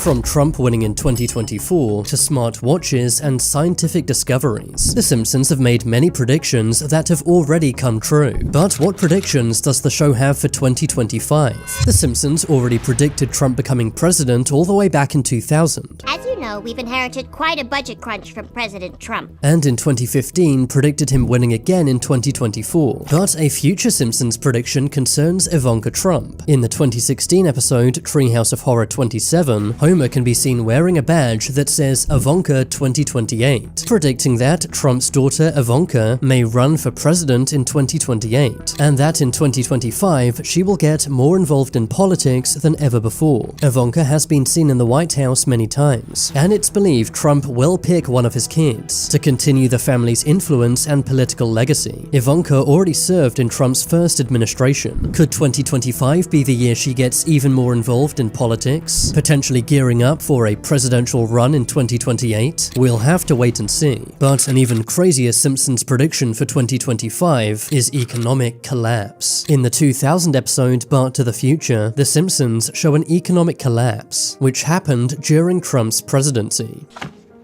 From Trump winning in 2024 to smart watches and scientific discoveries, The Simpsons have made many predictions that have already come true. But what predictions does the show have for 2025? The Simpsons already predicted Trump becoming president all the way back in 2000. As you know, we've inherited quite a budget crunch from President Trump. And in 2015 predicted him winning again in 2024. But a future Simpsons prediction concerns Ivanka Trump. In the 2016 episode Treehouse of Horror 27, Homer can be seen wearing a badge that says Ivanka 2028, predicting that Trump's daughter Ivanka may run for president in 2028, and that in 2025 she will get more involved in politics than ever before. Ivanka has been seen in the White House many times, and it's believed Trump will pick one of his kids to continue the family's influence and political legacy. Ivanka already served in Trump's first administration. Could 2025 be the year she gets even more involved in politics, potentially gearing up for a presidential run in 2028? We'll have to wait and see. But an even crazier Simpsons prediction for 2025 is economic collapse. In the 2000 episode Back to the Future, The Simpsons show an economic collapse, which happened during Trump's presidency.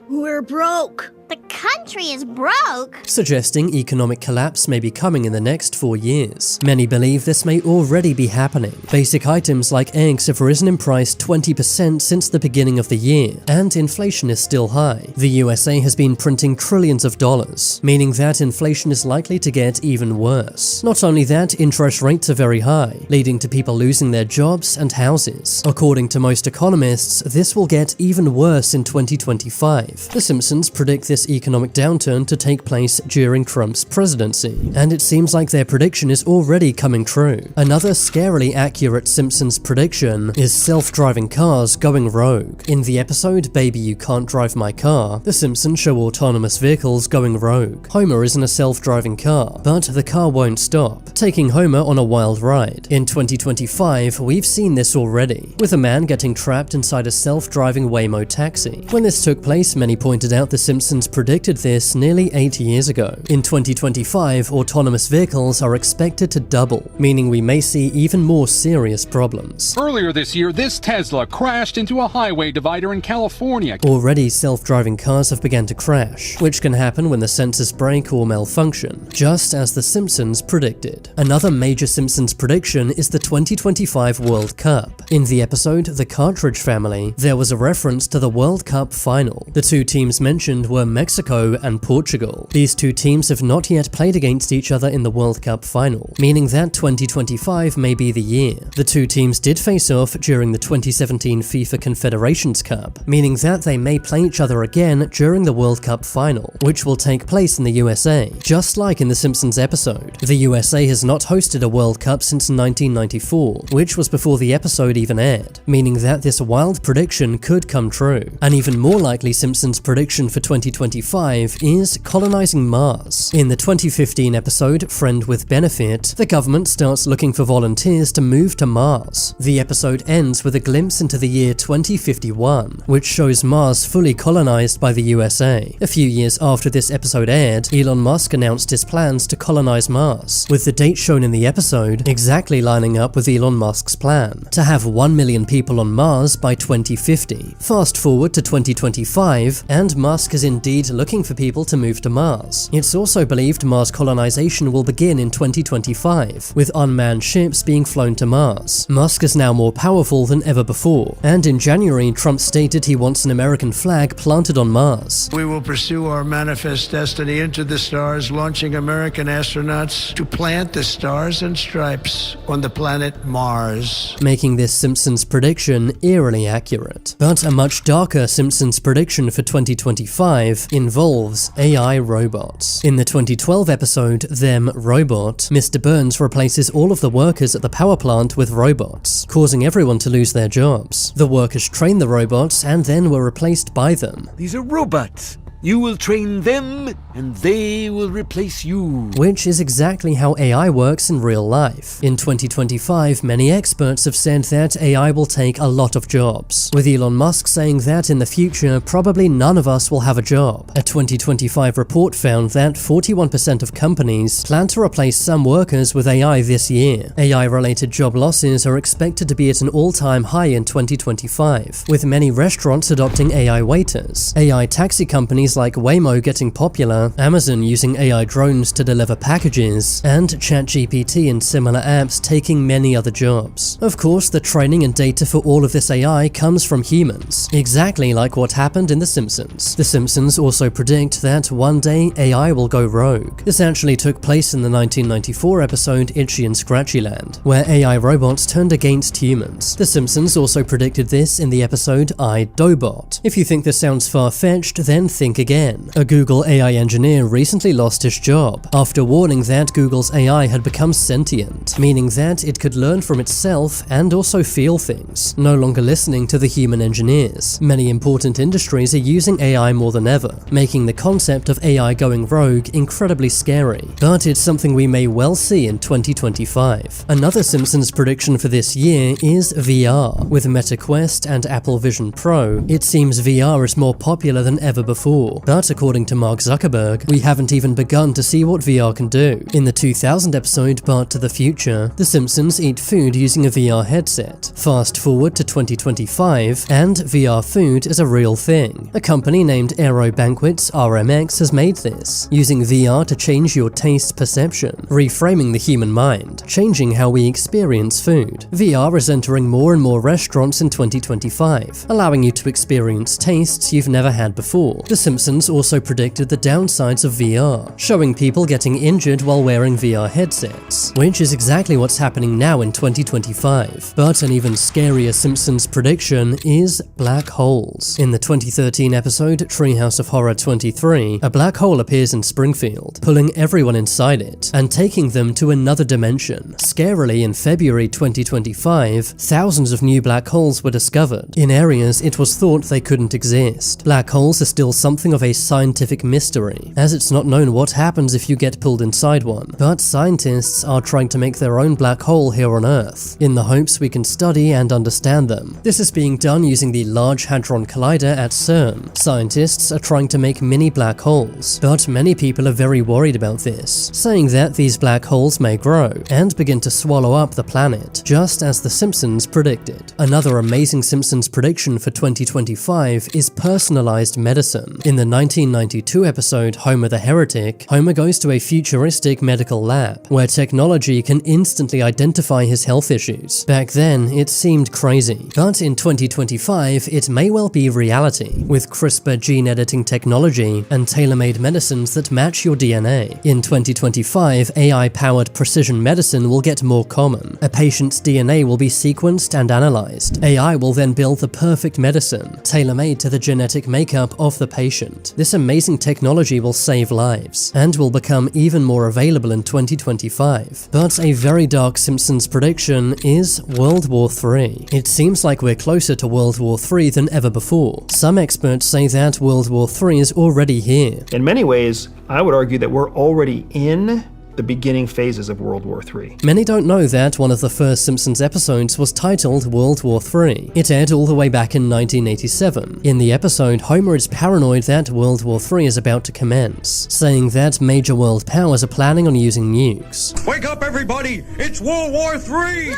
We're broke. The country is broke? Suggesting economic collapse may be coming in the next 4 years. Many believe this may already be happening. Basic items like eggs have risen in price 20% since the beginning of the year, and inflation is still high. The USA has been printing trillions of dollars, meaning that inflation is likely to get even worse. Not only that, interest rates are very high, leading to people losing their jobs and houses. According to most economists, this will get even worse in 2025. The Simpsons predict this economic downturn to take place during Trump's presidency, and it seems like their prediction is already coming true. Another scarily accurate Simpsons prediction is self-driving cars going rogue. In the episode Baby You Can't Drive My Car, the Simpsons show autonomous vehicles going rogue. Homer is in a self-driving car, but the car won't stop, taking Homer on a wild ride. In 2025, we've seen this already, with a man getting trapped inside a self-driving Waymo taxi. When this took place, many pointed out the Simpsons predicted this nearly 8 years ago. In 2025, autonomous vehicles are expected to double, meaning we may see even more serious problems. Earlier this year, this Tesla crashed into a highway divider in California. Already, self-driving cars have begun to crash, which can happen when the sensors break or malfunction, just as The Simpsons predicted. Another major Simpsons prediction is the 2025 World Cup. In the episode The Cartridge Family, there was a reference to the World Cup final. The two teams mentioned were Mexico and Portugal. These two teams have not yet played against each other in the World Cup final, meaning that 2025 may be the year. The two teams did face off during the 2017 FIFA Confederations Cup, meaning that they may play each other again during the World Cup final, which will take place in the USA. Just like in the Simpsons episode, the USA has not hosted a World Cup since 1994, which was before the episode even aired, meaning that this wild prediction could come true. An even more likely Simpsons prediction for 2025 is colonizing Mars. In the 2015 episode Friend with Benefit, the government starts looking for volunteers to move to Mars. The episode ends with a glimpse into the year 2051, which shows Mars fully colonized by the USA. A few years after this episode aired, Elon Musk announced his plans to colonize Mars, with the date shown in the episode exactly lining up with Elon Musk's plan to have 1 million people on Mars by 2050. Fast forward to 2025, and Musk is indeed looking for people to move to Mars. It's also believed Mars colonization will begin in 2025, with unmanned ships being flown to Mars. Musk is now more powerful than ever before, and in January, Trump stated he wants an American flag planted on Mars. We will pursue our manifest destiny into the stars, launching American astronauts to plant the stars and stripes on the planet Mars. Making this Simpsons prediction eerily accurate. But a much darker Simpsons prediction for 2025 involves AI robots. In the 2012 episode Them Robot, Mr. Burns replaces all of the workers at the power plant with robots, causing everyone to lose their jobs. The workers trained the robots and then were replaced by them. These are robots. You will train them, and they will replace you. Which is exactly how AI works in real life. In 2025, many experts have said that AI will take a lot of jobs, with Elon Musk saying that in the future, probably none of us will have a job. A 2025 report found that 41% of companies plan to replace some workers with AI this year. AI-related job losses are expected to be at an all-time high in 2025, with many restaurants adopting AI waiters, AI taxi companies like Waymo getting popular, Amazon using AI drones to deliver packages, and ChatGPT and similar apps taking many other jobs. Of course, the training and data for all of this AI comes from humans, exactly like what happened in The Simpsons. The Simpsons also predict that one day AI will go rogue. This actually took place in the 1994 episode Itchy and Scratchy Land, where AI robots turned against humans. The Simpsons also predicted this in the episode I, Dobot. If you think this sounds far-fetched, then think again. A Google AI engineer recently lost his job after warning that Google's AI had become sentient, meaning that it could learn from itself and also feel things, no longer listening to the human engineers. Many important industries are using AI more than ever, making the concept of AI going rogue incredibly scary, but it's something we may well see in 2025. Another Simpsons prediction for this year is VR. With Meta Quest and Apple Vision Pro, it seems VR is more popular than ever before, but according to Mark Zuckerberg, we haven't even begun to see what VR can do. In the 2000 episode But to the Future, the Simpsons eat food using a VR headset. Fast forward to 2025, and VR food is a real thing. A company named Aero Banquets RMX has made this, using VR to change your taste perception, reframing the human mind, changing how we experience food. VR is entering more and more restaurants in 2025, allowing you to experience tastes you've never had before. The Simpsons also predicted the downsides of VR, showing people getting injured while wearing VR headsets, which is exactly what's happening now in 2025. But an even scarier Simpsons prediction is black holes. In the 2013 episode Treehouse of Horror 23, a black hole appears in Springfield, pulling everyone inside it and taking them to another dimension. Scarily, in February 2025, thousands of new black holes were discovered in areas it was thought they couldn't exist. Black holes are still something of a scientific mystery, as it's not known what happens if you get pulled inside one, but scientists are trying to make their own black hole here on Earth, in the hopes we can study and understand them. This is being done using the Large Hadron Collider at CERN. Scientists are trying to make mini black holes, but many people are very worried about this, saying that these black holes may grow and begin to swallow up the planet, just as The Simpsons predicted. Another amazing Simpsons prediction for 2025 is personalized medicine. In the 1992 episode Homer the Heretic, Homer goes to a futuristic medical lab, where technology can instantly identify his health issues. Back then, it seemed crazy, but in 2025, it may well be reality, with CRISPR gene editing technology and tailor-made medicines that match your DNA. In 2025, AI-powered precision medicine will get more common. A patient's DNA will be sequenced and analyzed. AI will then build the perfect medicine, tailor-made to the genetic makeup of the patient. This amazing technology will save lives, and will become even more available in 2025. But a very dark Simpsons prediction is World War III. It seems like we're closer to World War III than ever before. Some experts say that World War III is already here. In many ways, I would argue that we're already in the beginning phases of World War III. Many don't know that one of the first Simpsons episodes was titled World War III. It aired all the way back in 1987. In the episode, Homer is paranoid that World War III is about to commence, saying that major world powers are planning on using nukes. Wake up, everybody! It's World War III!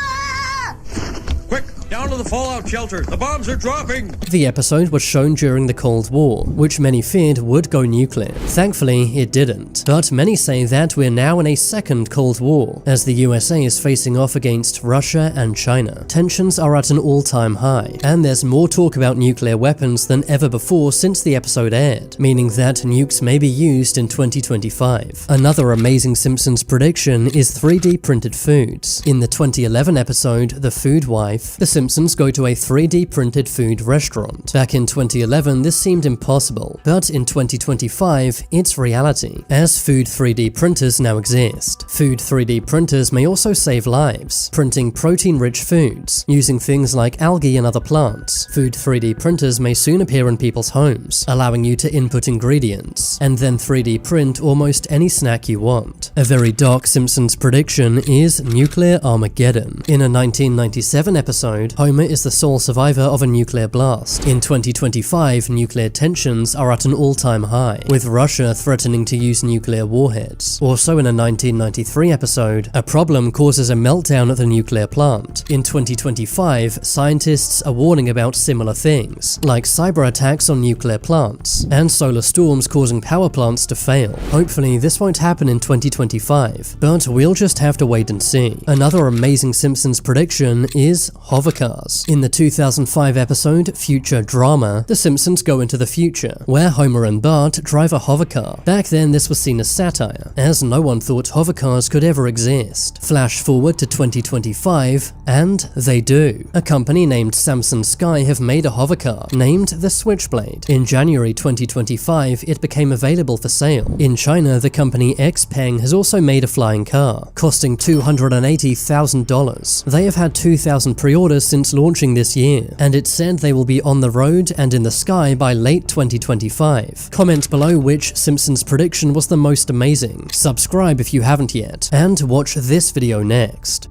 Quick, down to the fallout shelter. The bombs are dropping! The episode was shown during the Cold War, which many feared would go nuclear. Thankfully, it didn't. But many say that we're now in a second Cold War, as the USA is facing off against Russia and China. Tensions are at an all-time high, and there's more talk about nuclear weapons than ever before since the episode aired, meaning that nukes may be used in 2025. Another amazing Simpsons prediction is 3D printed foods. In the 2011 episode The Food Wife, the Simpsons go to a 3D printed food restaurant. Back in 2011, this seemed impossible, but in 2025, it's reality, as food 3D printers now exist. Food 3D printers may also save lives, printing protein-rich foods, using things like algae and other plants. Food 3D printers may soon appear in people's homes, allowing you to input ingredients, and then 3D print almost any snack you want. A very dark Simpsons prediction is nuclear Armageddon. In a 1997 episode, Homer is the sole survivor of a nuclear blast. In 2025, nuclear tensions are at an all-time high, with Russia threatening to use nuclear warheads. Also in a 1993 episode, a problem causes a meltdown at the nuclear plant. In 2025, scientists are warning about similar things, like cyber attacks on nuclear plants, and solar storms causing power plants to fail. Hopefully this won't happen in 2025, but we'll just have to wait and see. Another amazing Simpsons prediction is hovercars. In the 2005 episode Future Drama, the Simpsons go into the future, where Homer and Bart drive a hovercar. Back then this was seen as satire, as no one thought hovercars could ever exist. Flash forward to 2025, and they do. A company named Samsung Sky have made a hovercar, named the Switchblade. In January 2025, it became available for sale. In China, the company XPeng has also made a flying car, costing $280,000. They have had 2,000 pre-orders since launching this year, and it's said they will be on the road and in the sky by late 2025. Comment below which Simpsons prediction was the most amazing. Subscribe if you haven't yet, and watch this video next.